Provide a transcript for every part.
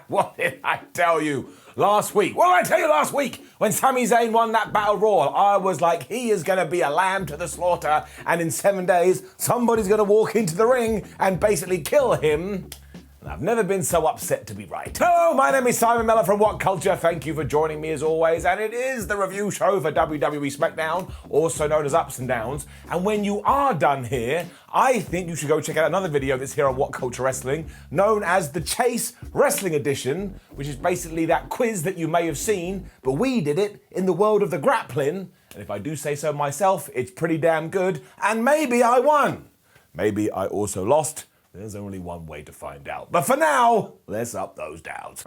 What did I tell you last week? What did I tell you last week? When Sami Zayn won that battle royal, I was like, he is going to be a lamb to the slaughter, and in 7 days, somebody's going to walk into the ring and basically kill him. And I've never been so upset to be right. Hello, my name is Simon Mellor from WhatCulture. Thank you for joining me as always. And it is the review show for WWE SmackDown, also known as Ups and Downs. And when you are done here, I think you should go check out another video that's here on WhatCulture Wrestling, known as the Chase Wrestling Edition, which is basically that quiz that you may have seen, but we did it in the world of the grappling. And if I do say so myself, it's pretty damn good. And maybe I won. Maybe I also lost. There's only one way to find out. But for now, let's up those downs.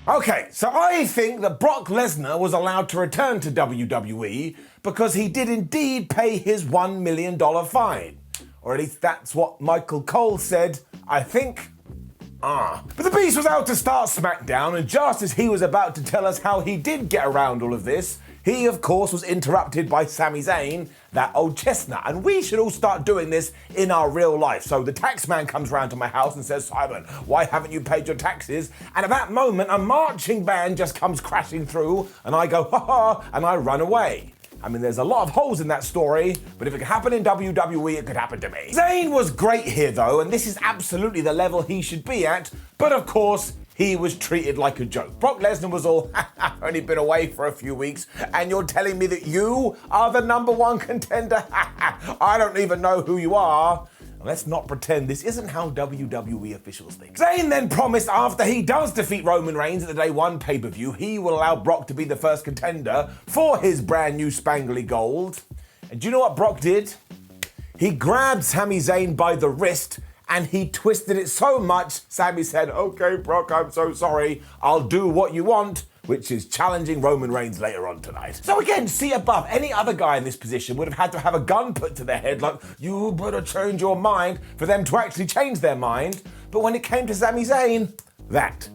Okay, so I think that Brock Lesnar was allowed to return to WWE because he did indeed pay his $1 million fine. Or at least that's what Michael Cole said, I think. But the Beast was out to start SmackDown, and just as he was about to tell us how he did get around all of this, he, of course, was interrupted by Sami Zayn, that old chestnut. And we should all start doing this in our real life. So the tax man comes round to my house and says, Simon, why haven't you paid your taxes? And at that moment, a marching band just comes crashing through, and I go, ha ha, and I run away. I mean, there's a lot of holes in that story, but if it could happen in WWE, it could happen to me. Zayn was great here, though, and this is absolutely the level he should be at, but of course, he was treated like a joke. Brock Lesnar was all, only been away for a few weeks, and you're telling me that you are the #1 contender? I don't even know who you are. Let's not pretend this isn't how WWE officials think. Zayn then promised after he does defeat Roman Reigns at the Day 1 pay-per-view, he will allow Brock to be the first contender for his brand new spangly gold. And do you know what Brock did? He grabbed Sami Zayn by the wrist and he twisted it so much, Sami said, okay, Brock, I'm so sorry. I'll do what you want, which is challenging Roman Reigns later on tonight. So again, see above, any other guy in this position would have had to have a gun put to their head like, you better change your mind, for them to actually change their mind. But when it came to Sami Zayn, that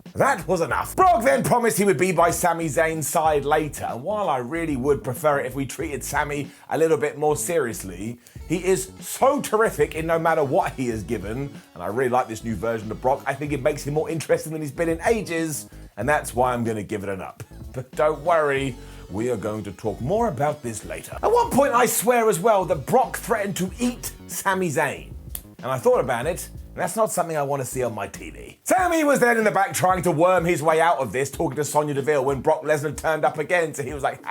was enough. Brock then promised he would be by Sami Zayn's side later, and while I really would prefer it if we treated Sami a little bit more seriously, he is so terrific in no matter what he is given, and I really like this new version of Brock. I think it makes him more interesting than he's been in ages, and that's why I'm going to give it an up. But don't worry, we are going to talk more about this later. At one point, I swear as well that Brock threatened to eat Sami Zayn, and I thought about it, and that's not something I want to see on my TV. Sami was then in the back trying to worm his way out of this, talking to Sonya Deville when Brock Lesnar turned up again, so he was like,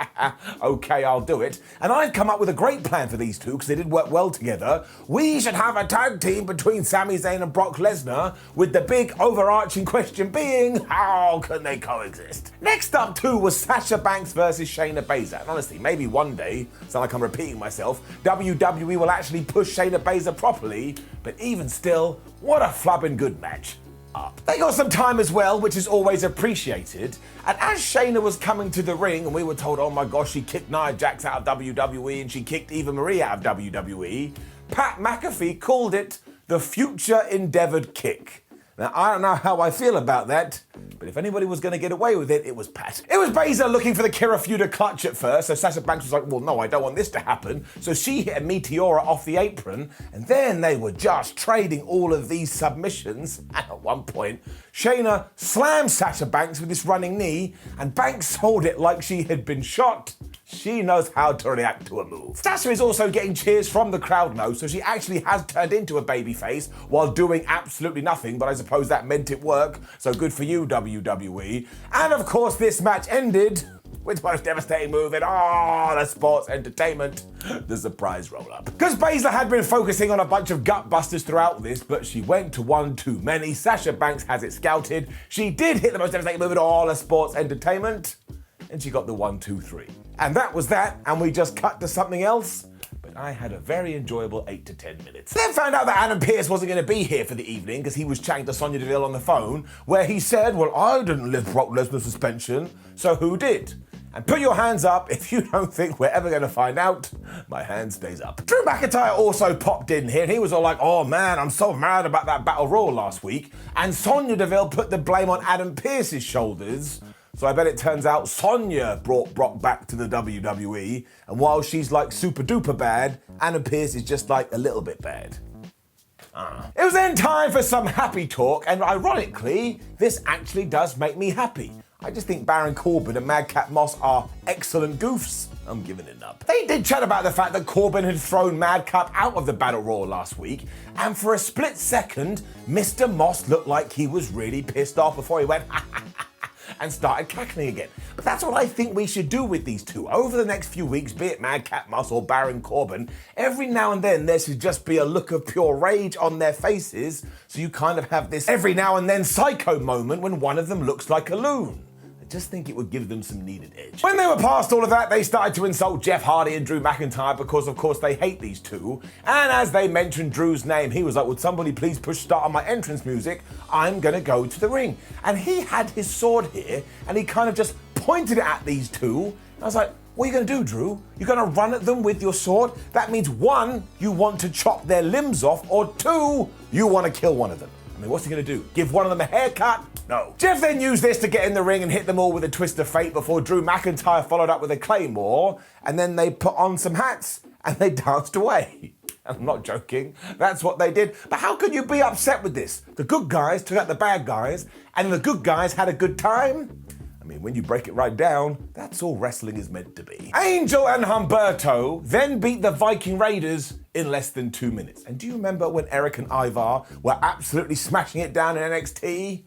okay, I'll do it. And I've come up with a great plan for these two, because they did work well together. We should have a tag team between Sami Zayn and Brock Lesnar, with the big overarching question being, how can they coexist? Next up too was Sasha Banks versus Shayna Baszler. And honestly, maybe one day, sound like I'm repeating myself, WWE will actually push Shayna Baszler properly, but even still, what a flubbing good match. They got some time as well, which is always appreciated. And as Shayna was coming to the ring, and we were told, oh my gosh, she kicked Nia Jax out of WWE and she kicked Eva Marie out of WWE, Pat McAfee called it the future endeavored kick. Now, I don't know how I feel about that, but if anybody was going to get away with it, it was Pat. It was Baszler looking for the Kirifuda clutch at first, so Sasha Banks was like, well, no, I don't want this to happen. So she hit a Meteora off the apron, and then they were just trading all of these submissions. And at one point, Shayna slammed Sasha Banks with this running knee, and Banks sold it like she had been shot. She knows how to react to a move. Sasha is also getting cheers from the crowd now, so she actually has turned into a babyface while doing absolutely nothing, but I suppose that meant it work, so good for you, WWE. And of course, this match ended with the most devastating move in all the sports entertainment, the surprise roll-up. Because Baszler had been focusing on a bunch of gut busters throughout this, but she went to one too many. Sasha Banks has it scouted. She did hit the most devastating move in all the sports entertainment, and she got the 1, 2, 3. And that was that, and we just cut to something else. But I had a very enjoyable 8 to 10 minutes. Then found out that Adam Pearce wasn't going to be here for the evening because he was chatting to Sonya Deville on the phone, where he said, well, I didn't lift Brock Lesnar's suspension, so who did? And put your hands up if you don't think we're ever going to find out. My hand stays up. Drew McIntyre also popped in here and he was all like, oh man, I'm so mad about that Battle Royal last week. And Sonya Deville put the blame on Adam Pearce's shoulders. So I bet it turns out Sonya brought Brock back to the WWE. And while she's like super duper bad, Adam Pearce is just like a little bit bad. It was then time for some happy talk, and ironically, this actually does make me happy. I just think Baron Corbin and Madcap Moss are excellent goofs. I'm giving it up. They did chat about the fact that Corbin had thrown Madcap out of the Battle Royal last week, and for a split second, Mr. Moss looked like he was really pissed off before he went and started cackling again. But that's what I think we should do with these two. Over the next few weeks, be it Madcap Moss or Baron Corbin, every now and then there should just be a look of pure rage on their faces, so you kind of have this every now and then psycho moment when one of them looks like a loon. I just think it would give them some needed edge. When they were past all of that, they started to insult Jeff Hardy and Drew McIntyre because, of course, they hate these two. And as they mentioned Drew's name, he was like, would somebody please push start on my entrance music? I'm gonna go to the ring. And he had his sword here, and he kind of just pointed it at these two. And I was like, what are you gonna do, Drew? You're gonna run at them with your sword? That means one, you want to chop their limbs off, or two, you want to kill one of them. I mean, what's he gonna do? Give one of them a haircut? No. Jeff then used this to get in the ring and hit them all with a twist of fate before Drew McIntyre followed up with a claymore, and then they put on some hats and they danced away. I'm not joking, that's what they did. But how could you be upset with this? The good guys took out the bad guys, and the good guys had a good time? I mean, when you break it right down, that's all wrestling is meant to be. Angel and Humberto then beat the Viking Raiders in less than 2 minutes. And do you remember when Eric and Ivar were absolutely smashing it down in NXT?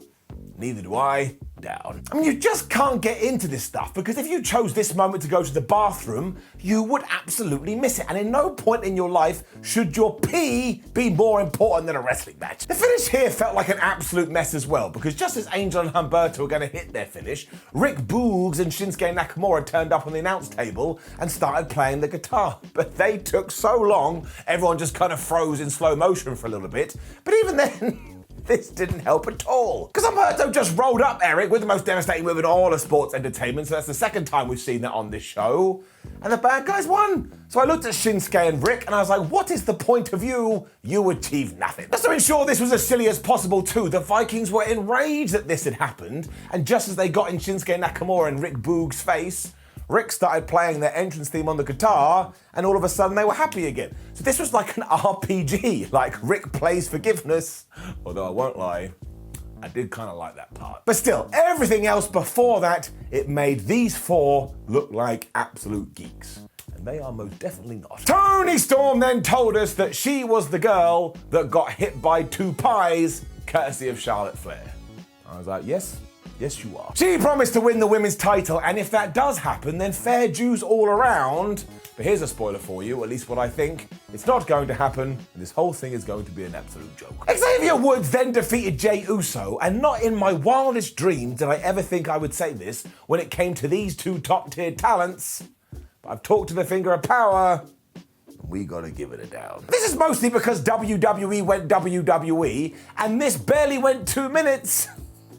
Neither do I. Down. I mean, you just can't get into this stuff because if you chose this moment to go to the bathroom, you would absolutely miss it. And in no point in your life should your pee be more important than a wrestling match. The finish here felt like an absolute mess as well because just as Angel and Humberto were going to hit their finish, Rick Boogs and Shinsuke Nakamura turned up on the announce table and started playing the guitar. But they took so long, everyone just kind of froze in slow motion for a little bit. But even then, this didn't help at all. Because Humberto just rolled up Eric with the most devastating move in all of sports entertainment, so that's the second time we've seen that on this show. And the bad guys won. So I looked at Shinsuke and Rick and I was like, what is the point of you? You achieved nothing. Just to ensure this was as silly as possible too, the Vikings were enraged that this had happened, and just as they got in Shinsuke Nakamura and Rick Boogs' face, Rick started playing their entrance theme on the guitar, and all of a sudden they were happy again. So this was like an RPG, like Rick Plays Forgiveness, although I won't lie, I did kind of like that part. But still, everything else before that, it made these four look like absolute geeks. And they are most definitely not. Toni Storm then told us that she was the girl that got hit by 2 pies, courtesy of Charlotte Flair. I was like, yes, you are. She promised to win the women's title, and if that does happen, then fair dues all around. But here's a spoiler for you, at least what I think. It's not going to happen, and this whole thing is going to be an absolute joke. Xavier Woods then defeated Jey Uso, and not in my wildest dreams did I ever think I would say this when it came to these two top-tier talents. But I've talked to the finger of power, we gotta give it a down. This is mostly because WWE went WWE, and this barely went 2 minutes.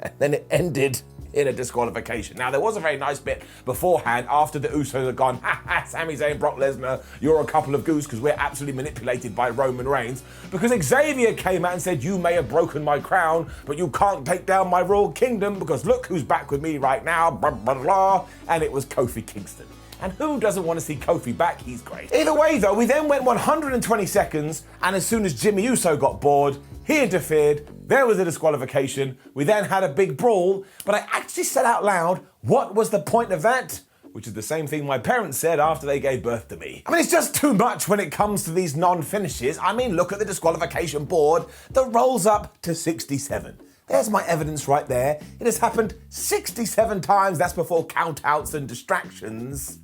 And then it ended in a disqualification. Now, there was a very nice bit beforehand after the Usos had gone, Sami Zayn, Brock Lesnar, you're a couple of goose because we're absolutely manipulated by Roman Reigns. Because Xavier came out and said, you may have broken my crown, but you can't take down my royal kingdom because look who's back with me right now, blah, blah, blah. And it was Kofi Kingston. And who doesn't want to see Kofi back? He's great. Either way, though, we then went 120 seconds, and as soon as Jimmy Uso got bored, he interfered, there was a disqualification, we then had a big brawl, but I actually said out loud, what was the point of that? Which is the same thing my parents said after they gave birth to me. I mean, it's just too much when it comes to these non-finishes. I mean, look at the disqualification board that rolls up to 67. There's my evidence right there. It has happened 67 times, that's before countouts and distractions.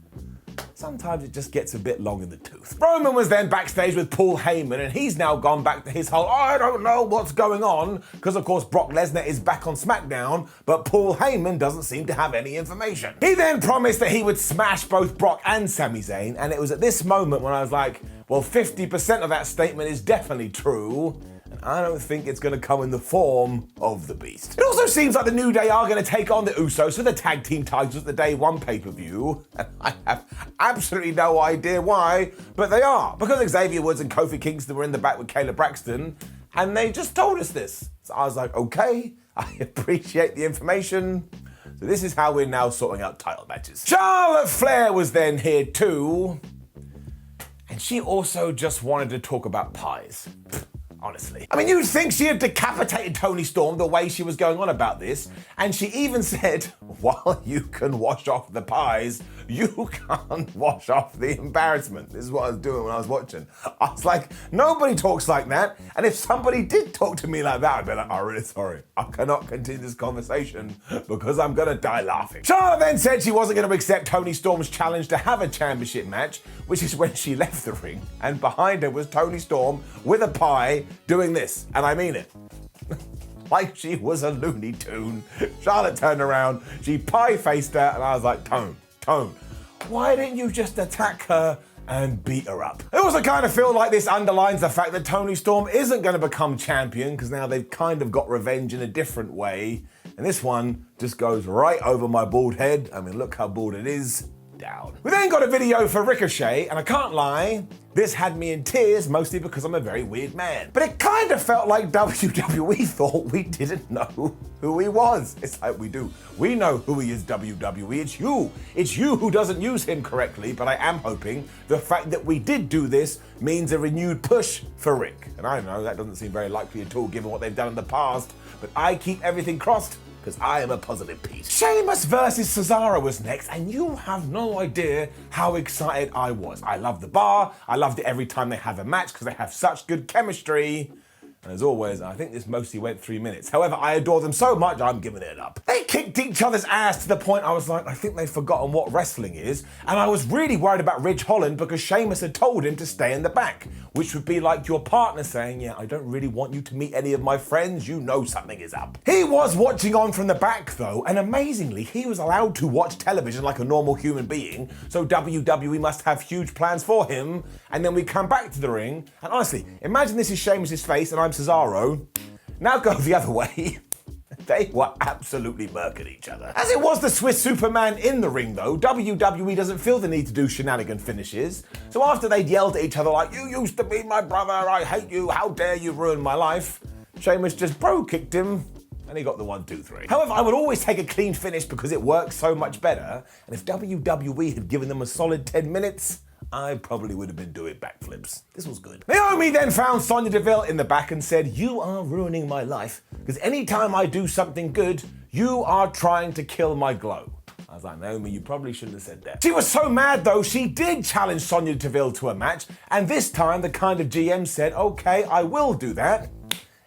Sometimes it just gets a bit long in the tooth. Roman was then backstage with Paul Heyman, and he's now gone back to his whole, I don't know what's going on, because of course Brock Lesnar is back on SmackDown, but Paul Heyman doesn't seem to have any information. He then promised that he would smash both Brock and Sami Zayn, and it was at this moment when I was like, well, 50% of that statement is definitely true, and I don't think it's going to come in the form of the Beast. It also seems like the New Day are going to take on the Usos for the tag team titles at the Day 1 pay-per-view. And I have absolutely no idea why, but they are. Because Xavier Woods and Kofi Kingston were in the back with Kayla Braxton, and they just told us this. So I was like, okay, I appreciate the information. So this is how we're now sorting out title matches. Charlotte Flair was then here too. And she also just wanted to talk about pies. Honestly. I mean, you'd think she had decapitated Toni Storm the way she was going on about this, and she even said, while you can wash off the pies, you can't wash off the embarrassment. This is what I was doing when I was watching. I was like, nobody talks like that, and if somebody did talk to me like that, I'd be like, I'm really sorry. I cannot continue this conversation because I'm gonna die laughing. Charlotte then said she wasn't gonna accept Toni Storm's challenge to have a championship match, which is when she left the ring, and behind her was Toni Storm with a pie doing this, and I mean it. Like she was a Looney Tune. Charlotte turned around, she pie-faced her, and I was like, Tone, why didn't you just attack her and beat her up? I also kind of feel like this underlines the fact that Toni Storm isn't going to become champion, because now they've kind of got revenge in a different way, and this one just goes right over my bald head. I mean, look how bald it is. Down. We then got a video for Ricochet, and I can't lie, this had me in tears, mostly because I'm a very weird man. But it kind of felt like WWE thought we didn't know who he was. It's like we do. We know who he is, WWE. It's you. It's you who doesn't use him correctly, but I am hoping the fact that we did do this means a renewed push for Rick. And I know that doesn't seem very likely at all given what they've done in the past, but I keep everything crossed because I am a positive Pete. Sheamus versus Cesaro was next, and you have no idea how excited I was. I love the bar. I loved it every time they have a match because they have such good chemistry. And as always, I think this mostly went 3 minutes. However, I adore them so much, I'm giving it up. They kicked each other's ass to the point I was like, I think they've forgotten what wrestling is. And I was really worried about Ridge Holland because Sheamus had told him to stay in the back, which would be like your partner saying, yeah, I don't really want you to meet any of my friends. You know something is up. He was watching on from the back though, and amazingly, he was allowed to watch television like a normal human being. So WWE must have huge plans for him. And then we come back to the ring. And honestly, imagine this is Sheamus's face and I'm Cesaro. Now go the other way. They were absolutely murking each other. As it was the Swiss Superman in the ring though, WWE doesn't feel the need to do shenanigan finishes. So after they'd yelled at each other like, you used to be my brother, I hate you, how dare you ruin my life, Sheamus just bro kicked him and he got the 1, 2, 3. However, I would always take a clean finish because it works so much better. And if WWE had given them a solid 10 minutes, I probably would have been doing backflips. This was good. Naomi then found Sonya Deville in the back and said, you are ruining my life because anytime I do something good, you are trying to kill my glow. I was like, Naomi, you probably shouldn't have said that. She was so mad though, she did challenge Sonya Deville to a match, and this time the kind of GM said, okay, I will do that.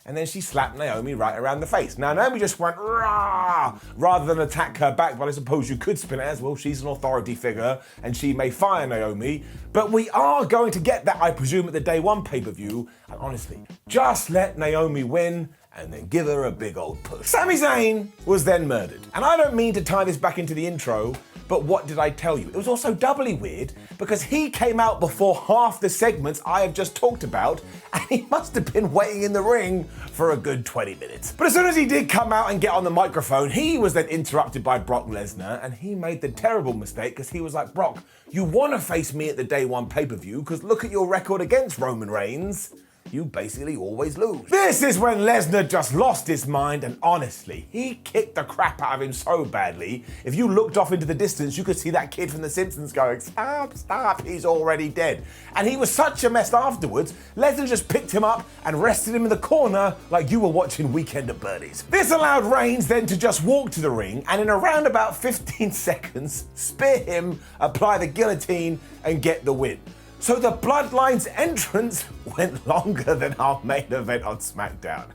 And then she slapped Naomi right around the face. Now, Naomi just went, rah, rather than attack her back, but I suppose you could spin it as, well, she's an authority figure, and she may fire Naomi. But we are going to get that, I presume, at the Day 1 pay-per-view. And honestly, just let Naomi win, and then give her a big old push. Sami Zayn was then murdered. And I don't mean to tie this back into the intro, but what did I tell you? It was also doubly weird because he came out before half the segments I have just talked about, and he must have been waiting in the ring for a good 20 minutes. But as soon as he did come out and get on the microphone, he was then interrupted by Brock Lesnar, and he made the terrible mistake because he was like, Brock, you want to face me at the Day 1 pay-per-view because look at your record against Roman Reigns. You basically always lose. This is when Lesnar just lost his mind, and honestly, he kicked the crap out of him so badly. If you looked off into the distance, you could see that kid from The Simpsons going, stop, he's already dead. And he was such a mess afterwards, Lesnar just picked him up and rested him in the corner like you were watching Weekend at Bernie's. This allowed Reigns then to just walk to the ring and in around about 15 seconds, spear him, apply the guillotine, and get the win. So the Bloodline's entrance went longer than our main event on SmackDown.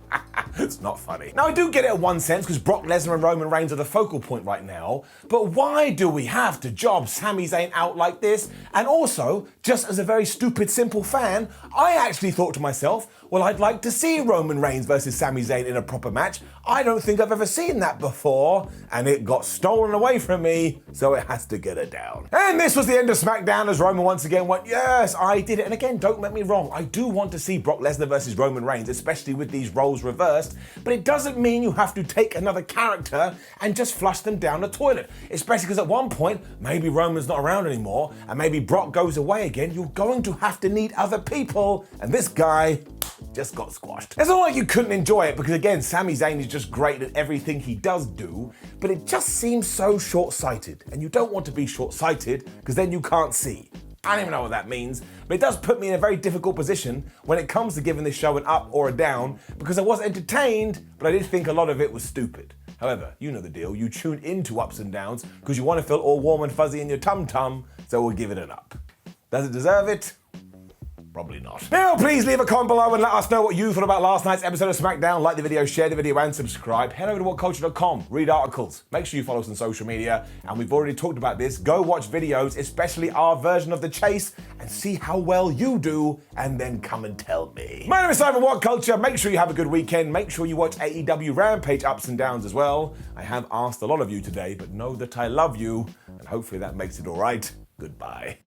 It's not funny. Now, I do get it in one sense because Brock Lesnar and Roman Reigns are the focal point right now, but why do we have to job Sami Zayn out like this? And also, just as a very stupid, simple fan, I actually thought to myself, well, I'd like to see Roman Reigns versus Sami Zayn in a proper match. I don't think I've ever seen that before, and it got stolen away from me, so it has to get it down. And this was the end of SmackDown as Roman once again went, yes, I did it. And again, don't get me wrong, I do want to see Brock Lesnar versus Roman Reigns, especially with these roles reversed, but it doesn't mean you have to take another character and just flush them down the toilet. Especially because at one point, maybe Roman's not around anymore, and maybe Brock goes away again, you're going to have to need other people, and this guy just got squashed. It's not like you couldn't enjoy it because again, Sami Zayn is just great at everything he does do, but it just seems so short-sighted, and you don't want to be short-sighted because then you can't see. I don't even know what that means, but it does put me in a very difficult position when it comes to giving this show an up or a down because I was entertained, but I did think a lot of it was stupid. However, you know the deal, you tune into ups and downs because you want to feel all warm and fuzzy in your tum-tum, so we'll give it an up. Does it deserve it? Probably not. Now, please leave a comment below and let us know what you thought about last night's episode of SmackDown. Like the video, share the video, and subscribe. Head over to WhatCulture.com, read articles. Make sure you follow us on social media. And we've already talked about this. Go watch videos, especially our version of The Chase, and see how well you do, and then come and tell me. My name is Simon WhatCulture. Make sure you have a good weekend. Make sure you watch AEW Rampage ups and downs as well. I have asked a lot of you today, but know that I love you, and hopefully that makes it all right. Goodbye.